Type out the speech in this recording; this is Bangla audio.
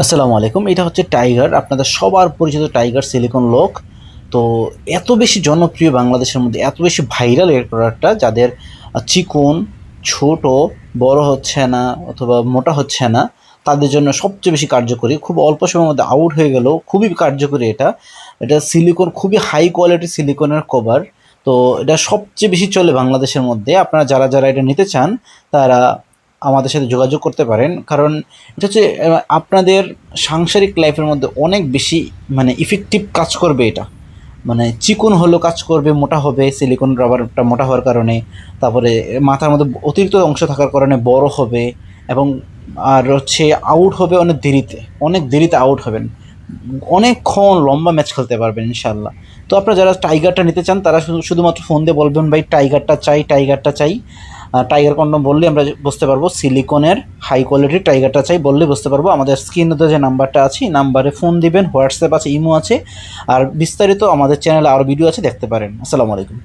আসসালামু আলাইকুম। এটা হচ্ছে টাইগার, আপনাদের সবার পরিচিত টাইগার সিলিকন লক। তো এত বেশি জনপ্রিয় বাংলাদেশের মধ্যে, এত বেশি ভাইরাল এর প্রোডাক্টটা, যাদের চিকন, ছোট, বড় হচ্ছে না অথবা মোটা হচ্ছে না, তাদের জন্য সবচেয়ে বেশি কার্যকরী। খুব অল্প সময়ের মধ্যে আউট হয়ে গেলেও খুবই কার্যকরী এটা। এটা সিলিকন, খুবই হাই কোয়ালিটি সিলিকনের কভার। তো এটা সবচেয়ে বেশি চলে বাংলাদেশের মধ্যে। আপনারা যারা এটা নিতে চান তারা আমাদের সাথে যোগাযোগ করতে পারেন। কারণ এটা হচ্ছে আপনাদের সাংসারিক লাইফের মধ্যে অনেক বেশি ইফেক্টিভ কাজ করবে এটা। চিকন হলেও কাজ করবে, মোটা হবে সিলিকন রাবারটা মোটা হওয়ার কারণে। তারপরে মাথার মধ্যে অতিরিক্ত অংশ থাকার কারণে বড় হবে, এবং আর হচ্ছে আউট হবে অনেক দেরিতে আউট হবেন। অনেকক্ষণ লম্বা ম্যাচ খেলতে পারবেন ইনশাল্লাহ। তো আপনারা যারা টাইগারটা নিতে চান তারা শুধুমাত্র ফোন দিয়ে বলবেন, ভাই টাইগারটা চাই, টাইগারটা চাই। টাইগার কন্ডম বললে আমরা বুঝতে পারবো সিলিকনের হাই কোয়ালিটির টাইগারটা চাই, বললে বুঝতে পারবো। আমাদের স্ক্রিনে যে নাম্বারটা আছে এই নাম্বারে ফোন দিবেন, হোয়াটসঅ্যাপ আছে, ইমো আছে। আর বিস্তারিত আমাদের চ্যানেলে আরও ভিডিও আছে, দেখতে পারেন। আসসালামু আলাইকুম।